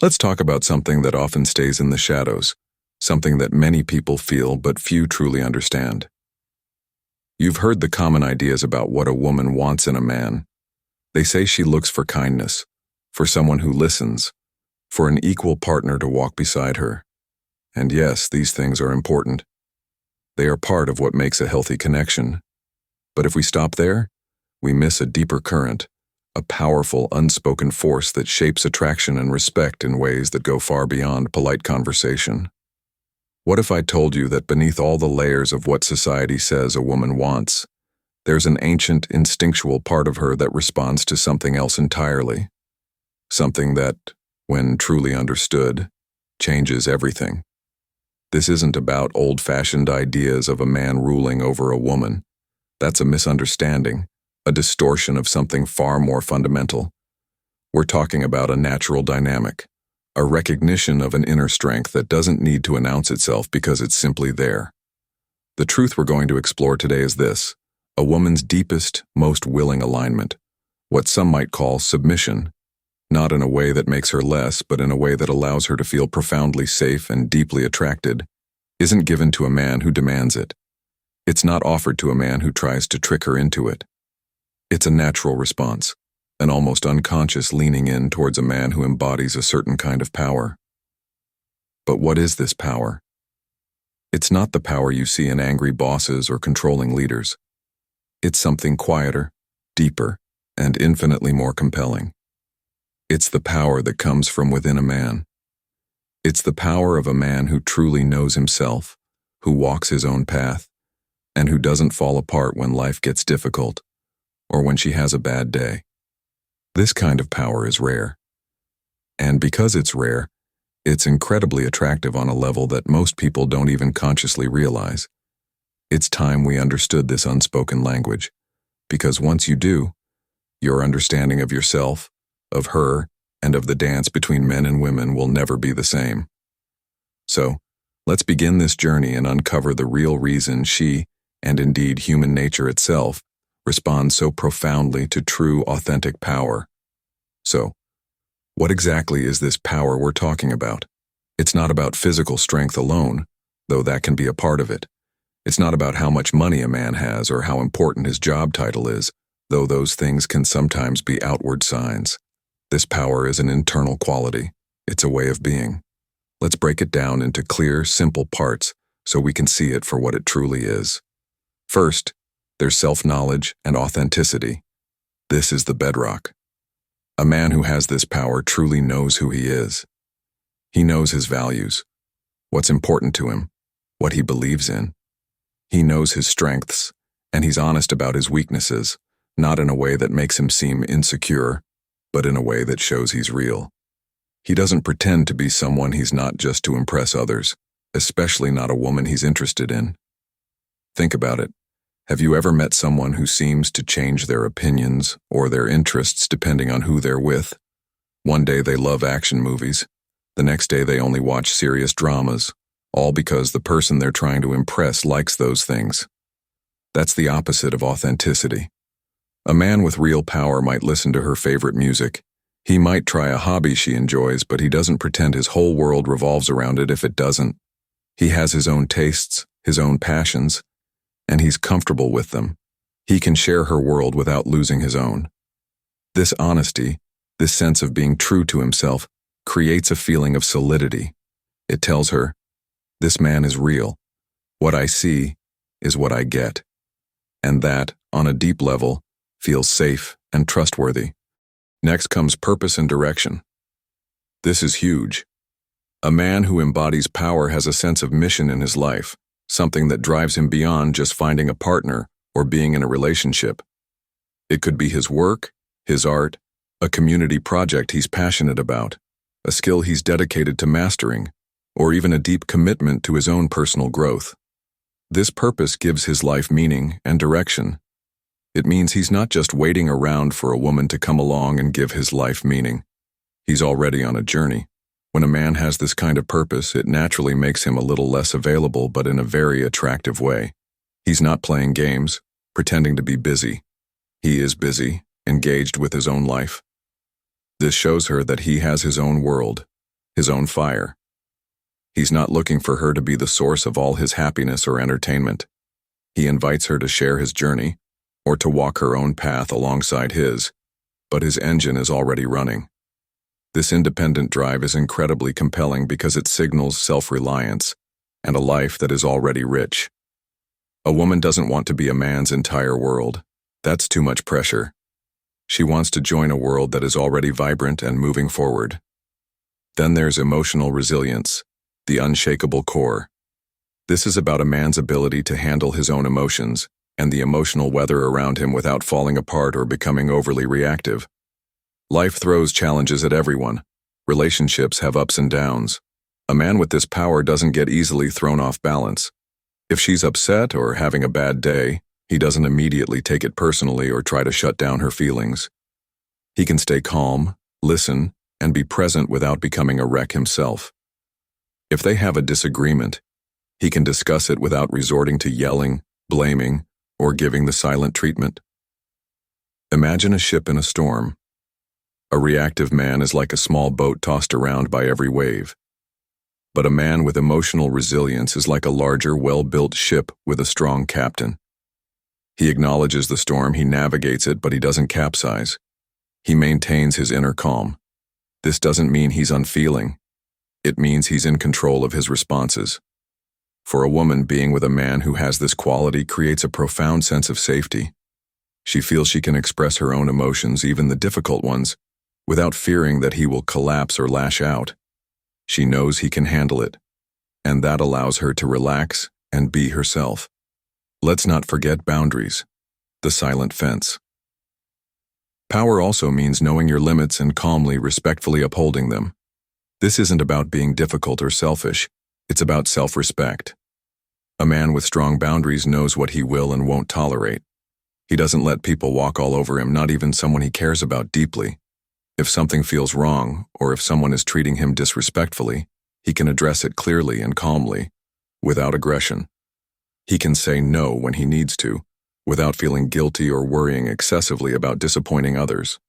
Let's talk about something that often stays in the shadows, something that many people feel but few truly understand. You've heard the common ideas about what a woman wants in a man. They say she looks for kindness, for someone who listens, for an equal partner to walk beside her. And yes, these things are important. They are part of what makes a healthy connection. But if we stop there, we miss a deeper current, a powerful, unspoken force that shapes attraction and respect in ways that go far beyond polite conversation. What if I told you that beneath all the layers of what society says a woman wants, there's an ancient, instinctual part of her that responds to something else entirely? Something that, when truly understood, changes everything. This isn't about old-fashioned ideas of a man ruling over a woman. That's a misunderstanding, a distortion of something far more fundamental. We're talking about a natural dynamic, a recognition of an inner strength that doesn't need to announce itself because it's simply there. The truth we're going to explore today is this: a woman's deepest, most willing alignment, what some might call submission, not in a way that makes her less, but in a way that allows her to feel profoundly safe and deeply attracted, isn't given to a man who demands it. It's not offered to a man who tries to trick her into it. It's a natural response, an almost unconscious leaning in towards a man who embodies a certain kind of power. But what is this power? It's not the power you see in angry bosses or controlling leaders. It's something quieter, deeper, and infinitely more compelling. It's the power that comes from within a man. It's the power of a man who truly knows himself, who walks his own path, and who doesn't fall apart when life gets difficult, or when she has a bad day. This kind of power is rare. And because it's rare, it's incredibly attractive on a level that most people don't even consciously realize. It's time we understood this unspoken language, because once you do, your understanding of yourself, of her, and of the dance between men and women will never be the same. So, let's begin this journey and uncover the real reason she, and indeed human nature itself, responds so profoundly to true, authentic power. So, what exactly is this power we're talking about? It's not about physical strength alone, though that can be a part of it. It's not about how much money a man has or how important his job title is, though those things can sometimes be outward signs. This power is an internal quality. It's a way of being. Let's break it down into clear, simple parts so we can see it for what it truly is. First, there's self-knowledge and authenticity. This is the bedrock. A man who has this power truly knows who he is. He knows his values, what's important to him, what he believes in. He knows his strengths, and he's honest about his weaknesses, not in a way that makes him seem insecure, but in a way that shows he's real. He doesn't pretend to be someone he's not just to impress others, especially not a woman he's interested in. Think about it. Have you ever met someone who seems to change their opinions or their interests depending on who they're with? One day they love action movies. The next day they only watch serious dramas, all because the person they're trying to impress likes those things. That's the opposite of authenticity. A man with real power might listen to her favorite music. He might try a hobby she enjoys, but he doesn't pretend his whole world revolves around it if it doesn't. He has his own tastes, his own passions, and he's comfortable with them. He can share her world without losing his own. This honesty, this sense of being true to himself, creates a feeling of solidity. It tells her, this man is real. What I see is what I get. And that, on a deep level, feels safe and trustworthy. Next comes purpose and direction. This is huge. A man who embodies power has a sense of mission in his life, something that drives him beyond just finding a partner or being in a relationship. It could be his work, his art, a community project he's passionate about, a skill he's dedicated to mastering, or even a deep commitment to his own personal growth. This purpose gives his life meaning and direction. It means he's not just waiting around for a woman to come along and give his life meaning. He's already on a journey. When a man has this kind of purpose, it naturally makes him a little less available, but in a very attractive way. He's not playing games, pretending to be busy. He is busy, engaged with his own life. This shows her that he has his own world, his own fire. He's not looking for her to be the source of all his happiness or entertainment. He invites her to share his journey, or to walk her own path alongside his, but his engine is already running. This independent drive is incredibly compelling because it signals self-reliance and a life that is already rich. A woman doesn't want to be a man's entire world. That's too much pressure. She wants to join a world that is already vibrant and moving forward. Then there's emotional resilience, the unshakable core. This is about a man's ability to handle his own emotions and the emotional weather around him without falling apart or becoming overly reactive. Life throws challenges at everyone. Relationships have ups and downs. A man with this power doesn't get easily thrown off balance. If she's upset or having a bad day, he doesn't immediately take it personally or try to shut down her feelings. He can stay calm, listen, and be present without becoming a wreck himself. If they have a disagreement, he can discuss it without resorting to yelling, blaming, or giving the silent treatment. Imagine a ship in a storm. A reactive man is like a small boat tossed around by every wave. But a man with emotional resilience is like a larger, well-built ship with a strong captain. He acknowledges the storm, he navigates it, but he doesn't capsize. He maintains his inner calm. This doesn't mean he's unfeeling. It means he's in control of his responses. For a woman, being with a man who has this quality creates a profound sense of safety. She feels she can express her own emotions, even the difficult ones, without fearing that he will collapse or lash out. She knows he can handle it, and that allows her to relax and be herself. Let's not forget boundaries, the silent fence. Power also means knowing your limits and calmly, respectfully upholding them. This isn't about being difficult or selfish, it's about self-respect. A man with strong boundaries knows what he will and won't tolerate. He doesn't let people walk all over him, not even someone he cares about deeply. If something feels wrong, or if someone is treating him disrespectfully, he can address it clearly and calmly, without aggression. He can say no when he needs to, without feeling guilty or worrying excessively about disappointing others.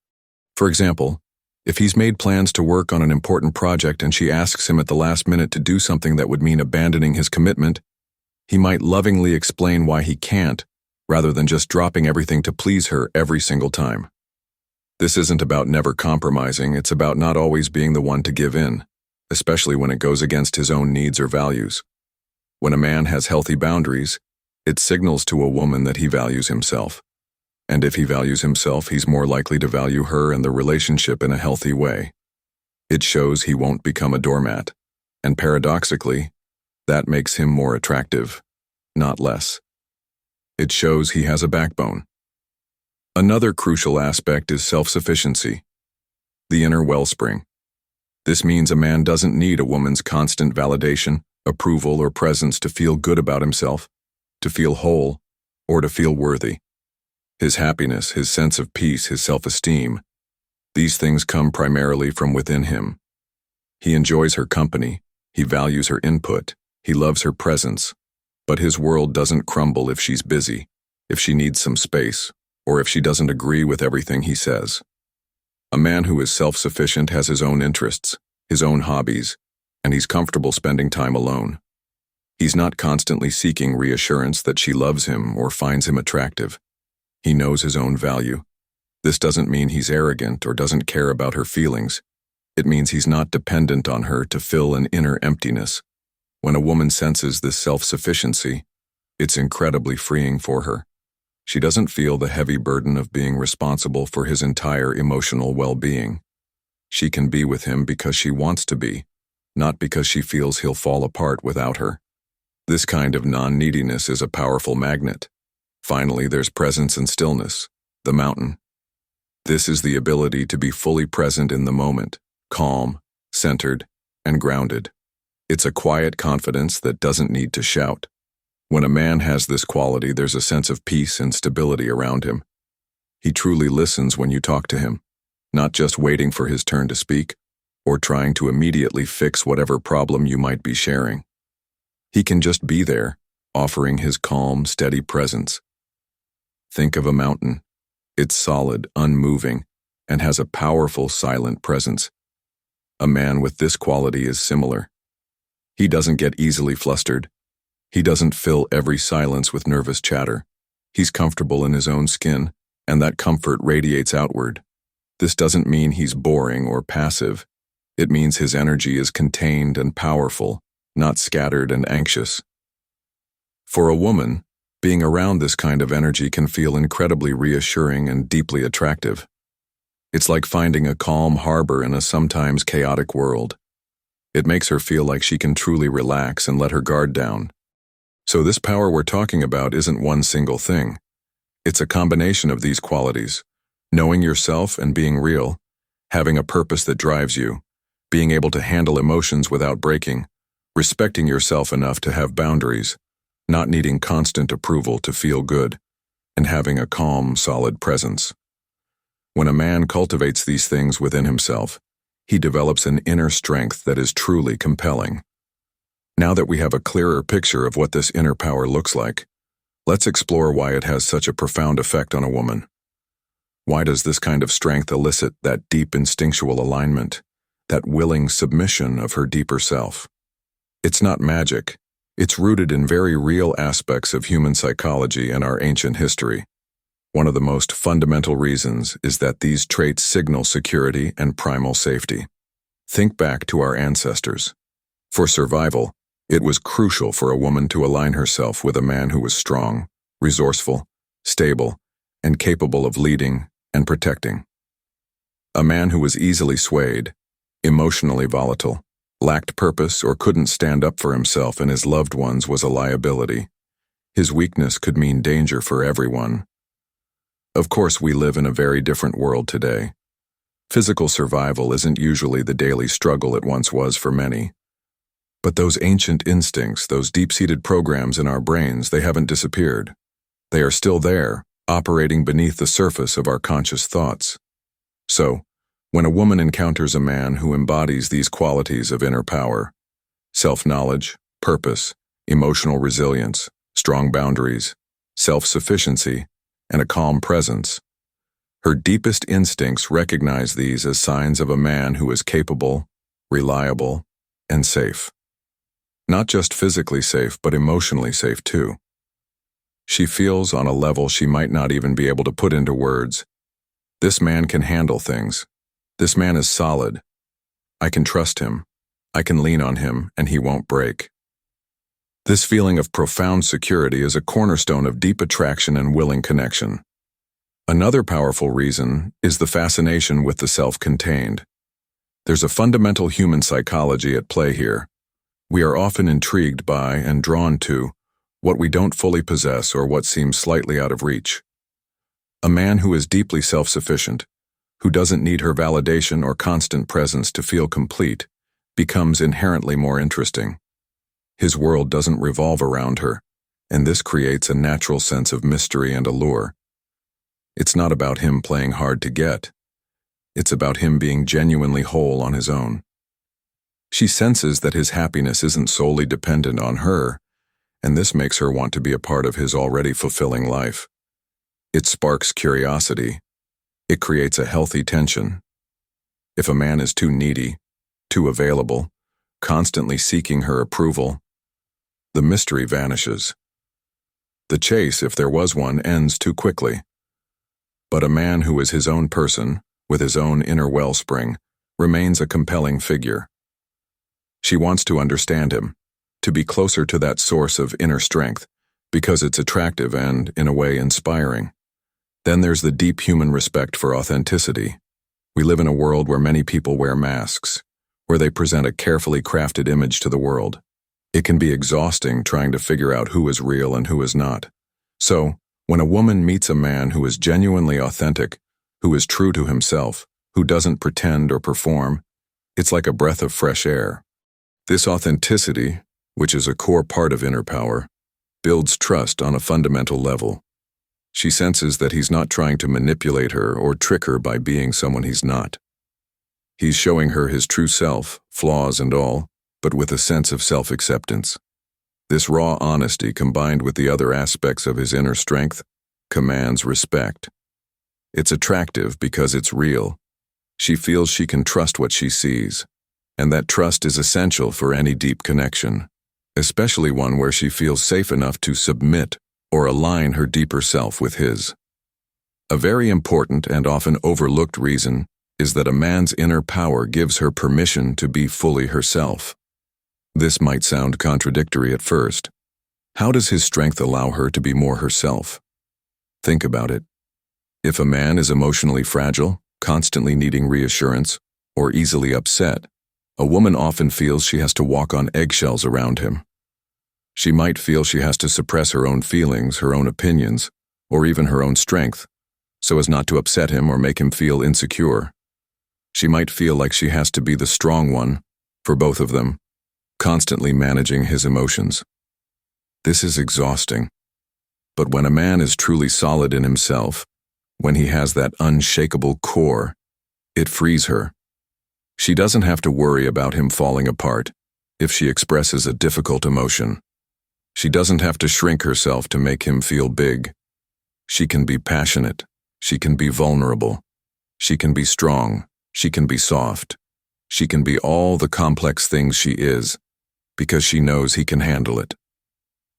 For example, if he's made plans to work on an important project and she asks him at the last minute to do something that would mean abandoning his commitment, he might lovingly explain why he can't, rather than just dropping everything to please her every single time. This isn't about never compromising, it's about not always being the one to give in, especially when it goes against his own needs or values. When a man has healthy boundaries, it signals to a woman that he values himself. And if he values himself, he's more likely to value her and the relationship in a healthy way. It shows he won't become a doormat, and paradoxically, that makes him more attractive, not less. It shows he has a backbone. Another crucial aspect is self-sufficiency, the inner wellspring. This means a man doesn't need a woman's constant validation, approval, or presence to feel good about himself, to feel whole, or to feel worthy. His happiness, his sense of peace, his self-esteem, these things come primarily from within him. He enjoys her company, he values her input, he loves her presence, but his world doesn't crumble if she's busy, if she needs some space, or if she doesn't agree with everything he says. A man who is self-sufficient has his own interests, his own hobbies, and he's comfortable spending time alone. He's not constantly seeking reassurance that she loves him or finds him attractive. He knows his own value. This doesn't mean he's arrogant or doesn't care about her feelings. It means he's not dependent on her to fill an inner emptiness. When a woman senses this self-sufficiency, it's incredibly freeing for her. She doesn't feel the heavy burden of being responsible for his entire emotional well-being. She can be with him because she wants to be, not because she feels he'll fall apart without her. This kind of non-neediness is a powerful magnet. Finally, there's presence and stillness, the mountain. This is the ability to be fully present in the moment, calm, centered, and grounded. It's a quiet confidence that doesn't need to shout. When a man has this quality, there's a sense of peace and stability around him. He truly listens when you talk to him, not just waiting for his turn to speak, or trying to immediately fix whatever problem you might be sharing. He can just be there, offering his calm, steady presence. Think of a mountain. It's solid, unmoving, and has a powerful, silent presence. A man with this quality is similar. He doesn't get easily flustered. He doesn't fill every silence with nervous chatter. He's comfortable in his own skin, and that comfort radiates outward. This doesn't mean he's boring or passive. It means his energy is contained and powerful, not scattered and anxious. For a woman, being around this kind of energy can feel incredibly reassuring and deeply attractive. It's like finding a calm harbor in a sometimes chaotic world. It makes her feel like she can truly relax and let her guard down. So this power we're talking about isn't one single thing. It's a combination of these qualities: knowing yourself and being real, having a purpose that drives you, being able to handle emotions without breaking, respecting yourself enough to have boundaries, not needing constant approval to feel good, and having a calm, solid presence. When a man cultivates these things within himself, he develops an inner strength that is truly compelling. Now that we have a clearer picture of what this inner power looks like, let's explore why it has such a profound effect on a woman. Why does this kind of strength elicit that deep instinctual alignment, that willing submission of her deeper self? It's not magic. It's rooted in very real aspects of human psychology and our ancient history. One of the most fundamental reasons is that these traits signal security and primal safety. Think back to our ancestors. For survival, it was crucial for a woman to align herself with a man who was strong, resourceful, stable, and capable of leading and protecting. A man who was easily swayed, emotionally volatile, lacked purpose, or couldn't stand up for himself and his loved ones was a liability. His weakness could mean danger for everyone. Of course, we live in a very different world today. Physical survival isn't usually the daily struggle it once was for many. But those ancient instincts, those deep-seated programs in our brains, they haven't disappeared. They are still there, operating beneath the surface of our conscious thoughts. So, when a woman encounters a man who embodies these qualities of inner power, self-knowledge, purpose, emotional resilience, strong boundaries, self-sufficiency, and a calm presence, her deepest instincts recognize these as signs of a man who is capable, reliable, and safe. Not just physically safe, but emotionally safe too. She feels on a level she might not even be able to put into words. This man can handle things. This man is solid. I can trust him. I can lean on him, and he won't break. This feeling of profound security is a cornerstone of deep attraction and willing connection. Another powerful reason is the fascination with the self-contained. There's a fundamental human psychology at play here. We are often intrigued by and drawn to what we don't fully possess or what seems slightly out of reach. A man who is deeply self-sufficient, who doesn't need her validation or constant presence to feel complete, becomes inherently more interesting. His world doesn't revolve around her, and this creates a natural sense of mystery and allure. It's not about him playing hard to get. It's about him being genuinely whole on his own. She senses that his happiness isn't solely dependent on her, and this makes her want to be a part of his already fulfilling life. It sparks curiosity. It creates a healthy tension. If a man is too needy, too available, constantly seeking her approval, the mystery vanishes. The chase, if there was one, ends too quickly. But a man who is his own person, with his own inner wellspring, remains a compelling figure. She wants to understand him, to be closer to that source of inner strength, because it's attractive and, in a way, inspiring. Then there's the deep human respect for authenticity. We live in a world where many people wear masks, where they present a carefully crafted image to the world. It can be exhausting trying to figure out who is real and who is not. So, when a woman meets a man who is genuinely authentic, who is true to himself, who doesn't pretend or perform, it's like a breath of fresh air. This authenticity, which is a core part of inner power, builds trust on a fundamental level. She senses that he's not trying to manipulate her or trick her by being someone he's not. He's showing her his true self, flaws and all, but with a sense of self-acceptance. This raw honesty, combined with the other aspects of his inner strength, commands respect. It's attractive because it's real. She feels she can trust what she sees, And that trust is essential for any deep connection, especially one where she feels safe enough to submit or align her deeper self with his. A very important and often overlooked reason is that a man's inner power gives her permission to be fully herself. This might sound contradictory at first. How does his strength allow her to be more herself? Think about it. If a man is emotionally fragile, constantly needing reassurance, or easily upset, a woman often feels she has to walk on eggshells around him. She might feel she has to suppress her own feelings, her own opinions, or even her own strength, so as not to upset him or make him feel insecure. She might feel like she has to be the strong one, for both of them, constantly managing his emotions. This is exhausting. But when a man is truly solid in himself, when he has that unshakable core, it frees her. She doesn't have to worry about him falling apart if she expresses a difficult emotion. She doesn't have to shrink herself to make him feel big. She can be passionate. She can be vulnerable. She can be strong. She can be soft. She can be all the complex things she is, because she knows he can handle it.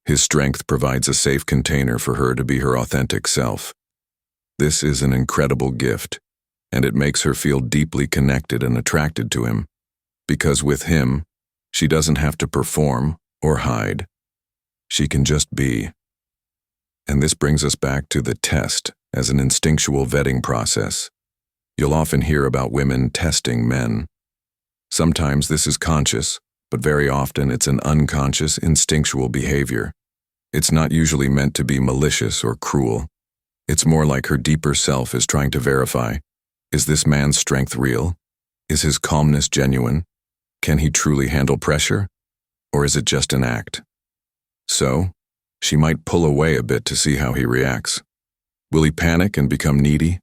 His strength provides a safe container for her to be her authentic self. This is an incredible gift, and it makes her feel deeply connected and attracted to him, because with him, she doesn't have to perform or hide. She can just be. And this brings us back to the test as an instinctual vetting process. You'll often hear about women testing men. Sometimes this is conscious, but very often it's an unconscious, instinctual behavior. It's not usually meant to be malicious or cruel. It's more like her deeper self is trying to verify, is this man's strength real? Is his calmness genuine? Can he truly handle pressure? Or is it just an act? So, she might pull away a bit to see how he reacts. Will he panic and become needy?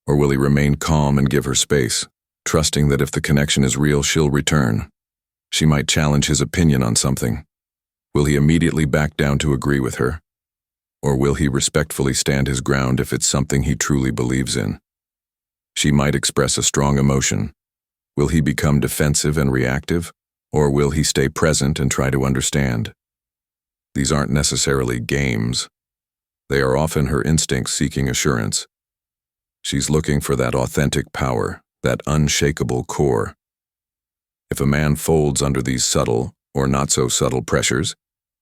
Or will he remain calm and give her space, trusting that if the connection is real, she'll return? She might challenge his opinion on something. Will he immediately back down to agree with her? Or will he respectfully stand his ground if it's something he truly believes in? She might express a strong emotion. Will he become defensive and reactive? Or will he stay present and try to understand? These aren't necessarily games. They are often her instincts seeking assurance. She's looking for that authentic power, that unshakable core. If a man folds under these subtle or not so subtle pressures,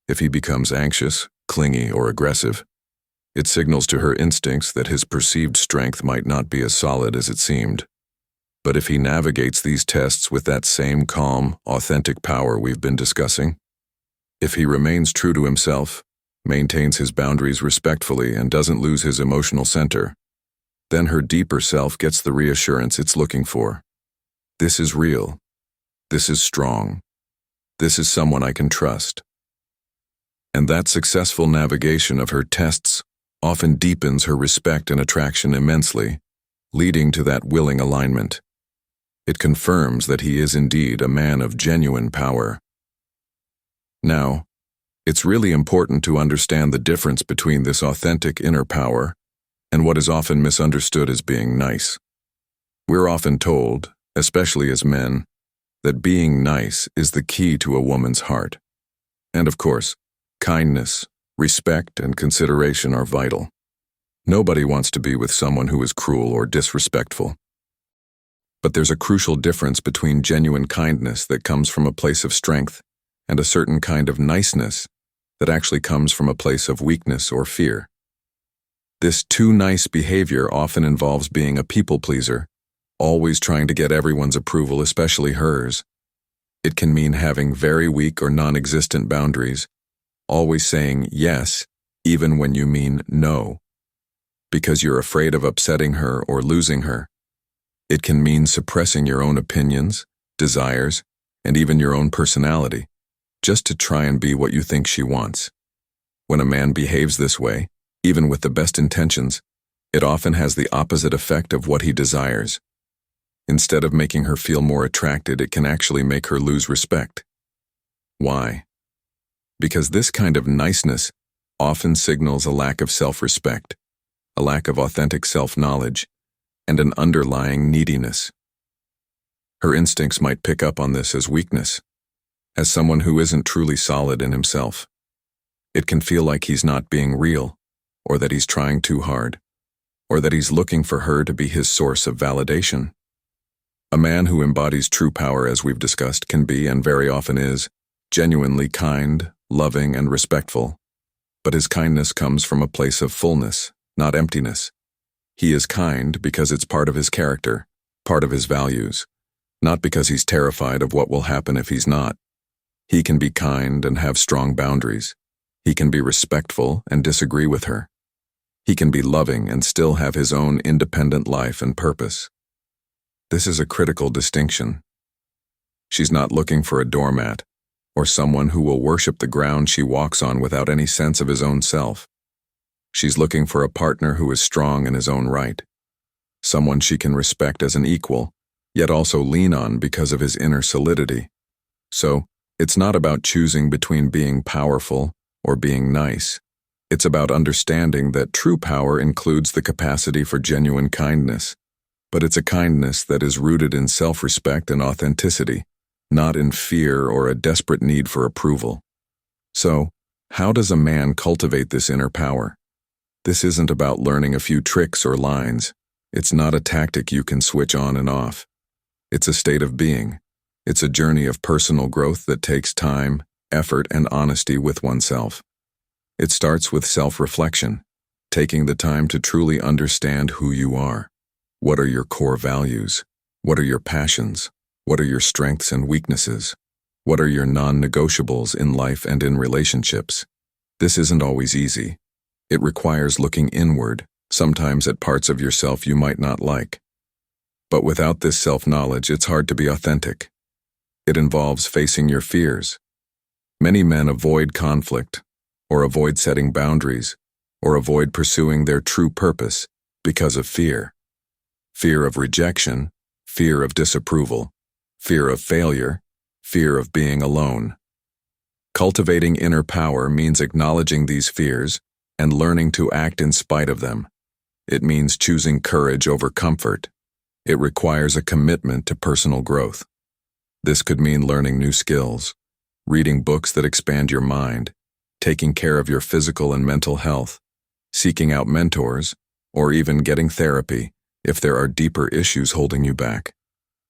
if he becomes anxious, clingy, or aggressive, it signals to her instincts that his perceived strength might not be as solid as it seemed. But if he navigates these tests with that same calm, authentic power we've been discussing, if he remains true to himself, maintains his boundaries respectfully, and doesn't lose his emotional center, then her deeper self gets the reassurance it's looking for. This is real. This is strong. This is someone I can trust. And that successful navigation of her tests often deepens her respect and attraction immensely, leading to that willing alignment. It confirms that he is indeed a man of genuine power. Now, it's really important to understand the difference between this authentic inner power and what is often misunderstood as being nice. We're often told, especially as men, that being nice is the key to a woman's heart. And of course, kindness, respect, and consideration are vital. Nobody wants to be with someone who is cruel or disrespectful. But there's a crucial difference between genuine kindness that comes from a place of strength and a certain kind of niceness that actually comes from a place of weakness or fear. This too nice behavior often involves being a people pleaser, always trying to get everyone's approval, especially hers. It can mean having very weak or non-existent boundaries, always saying yes, even when you mean no, because you're afraid of upsetting her or losing her. It can mean suppressing your own opinions, desires, and even your own personality, just to try and be what you think she wants. When a man behaves this way, even with the best intentions, it often has the opposite effect of what he desires. Instead of making her feel more attracted, it can actually make her lose respect. Why? Because this kind of niceness often signals a lack of self-respect, a lack of authentic self-knowledge, and an underlying neediness. Her instincts might pick up on this as weakness, as someone who isn't truly solid in himself. It can feel like he's not being real, or that he's trying too hard, or that he's looking for her to be his source of validation. A man who embodies true power, as we've discussed, can be, and very often is, genuinely kind, loving, and respectful. But his kindness comes from a place of fullness, not emptiness. He is kind because it's part of his character, part of his values, not because he's terrified of what will happen if he's not. He can be kind and have strong boundaries. He can be respectful and disagree with her. He can be loving and still have his own independent life and purpose. This is a critical distinction. She's not looking for a doormat or someone who will worship the ground she walks on without any sense of his own self. She's looking for a partner who is strong in his own right, someone she can respect as an equal, yet also lean on because of his inner solidity. So, it's not about choosing between being powerful or being nice. It's about understanding that true power includes the capacity for genuine kindness, but it's a kindness that is rooted in self-respect and authenticity, not in fear or a desperate need for approval. So, how does a man cultivate this inner power? This isn't about learning a few tricks or lines. It's not a tactic you can switch on and off. It's a state of being. It's a journey of personal growth that takes time, effort, and honesty with oneself. It starts with self-reflection, taking the time to truly understand who you are. What are your core values? What are your passions? What are your strengths and weaknesses? What are your non-negotiables in life and in relationships? This isn't always easy. It requires looking inward, sometimes at parts of yourself you might not like. But without this self-knowledge, it's hard to be authentic. It involves facing your fears. Many men avoid conflict, or avoid setting boundaries, or avoid pursuing their true purpose because of fear. Fear of rejection, fear of disapproval, fear of failure, fear of being alone. Cultivating inner power means acknowledging these fears and learning to act in spite of them. It means choosing courage over comfort. It requires a commitment to personal growth. This could mean learning new skills, reading books that expand your mind, taking care of your physical and mental health, seeking out mentors, or even getting therapy if there are deeper issues holding you back.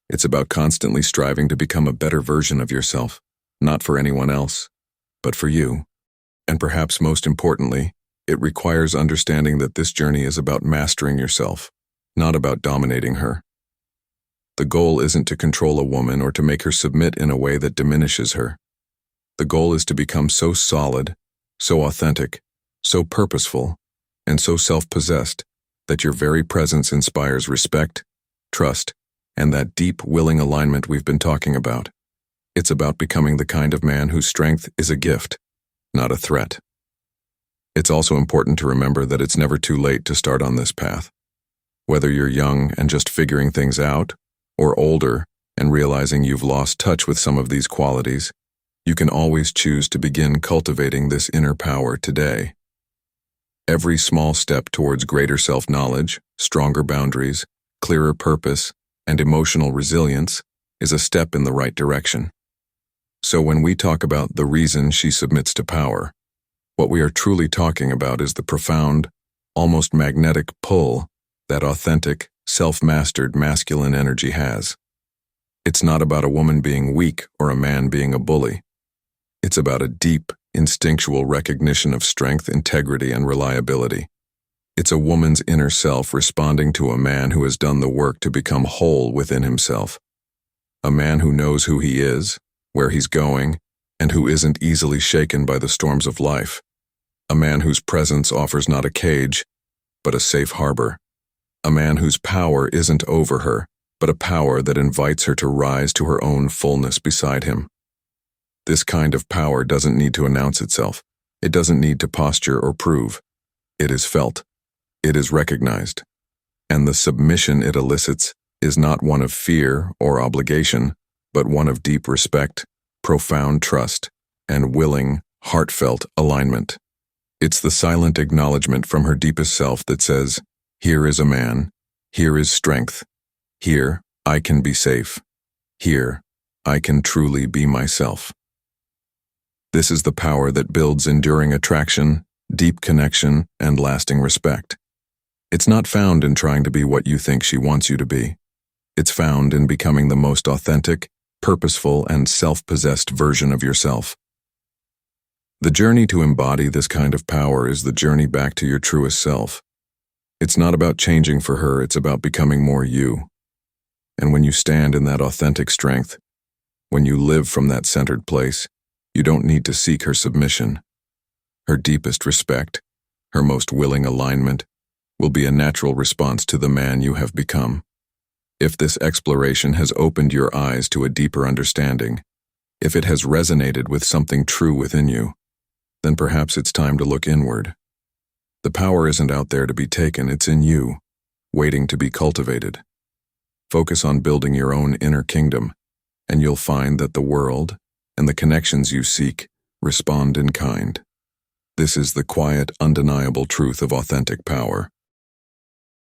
It's about constantly striving to become a better version of yourself, not for anyone else, but for you. And perhaps most importantly, it requires understanding that this journey is about mastering yourself, not about dominating her. The goal isn't to control a woman or to make her submit in a way that diminishes her. The goal is to become so solid, so authentic, so purposeful, and so self-possessed that your very presence inspires respect, trust, and that deep, willing alignment we've been talking about. It's about becoming the kind of man whose strength is a gift, not a threat. It's also important to remember that it's never too late to start on this path. Whether you're young and just figuring things out, or older and realizing you've lost touch with some of these qualities, you can always choose to begin cultivating this inner power today. Every small step towards greater self-knowledge, stronger boundaries, clearer purpose, and emotional resilience is a step in the right direction. So when we talk about the reason she submits to power, what we are truly talking about is the profound, almost magnetic pull that authentic, self-mastered masculine energy has. It's not about a woman being weak or a man being a bully. It's about a deep, instinctual recognition of strength, integrity, and reliability. It's a woman's inner self responding to a man who has done the work to become whole within himself. A man who knows who he is, where he's going, and who isn't easily shaken by the storms of life. A man whose presence offers not a cage, but a safe harbor. A man whose power isn't over her, but a power that invites her to rise to her own fullness beside him. This kind of power doesn't need to announce itself. It doesn't need to posture or prove. It is felt. It is recognized. And the submission it elicits is not one of fear or obligation, but one of deep respect, profound trust, and willing, heartfelt alignment. It's the silent acknowledgement from her deepest self that says, "Here is a man. Here is strength. Here, I can be safe." Here, I can truly be myself. This is the power that builds enduring attraction, deep connection, and lasting respect. It's not found in trying to be what you think she wants you to be. It's found in becoming the most authentic, purposeful, and self-possessed version of yourself. The journey to embody this kind of power is the journey back to your truest self. It's not about changing for her, it's about becoming more you. And when you stand in that authentic strength, when you live from that centered place, you don't need to seek her submission. Her deepest respect, her most willing alignment, will be a natural response to the man you have become. If this exploration has opened your eyes to a deeper understanding, if it has resonated with something true within you, then perhaps it's time to look inward. The power isn't out there to be taken, it's in you, waiting to be cultivated. Focus on building your own inner kingdom, and you'll find that the world and the connections you seek respond in kind. This is the quiet, undeniable truth of authentic power.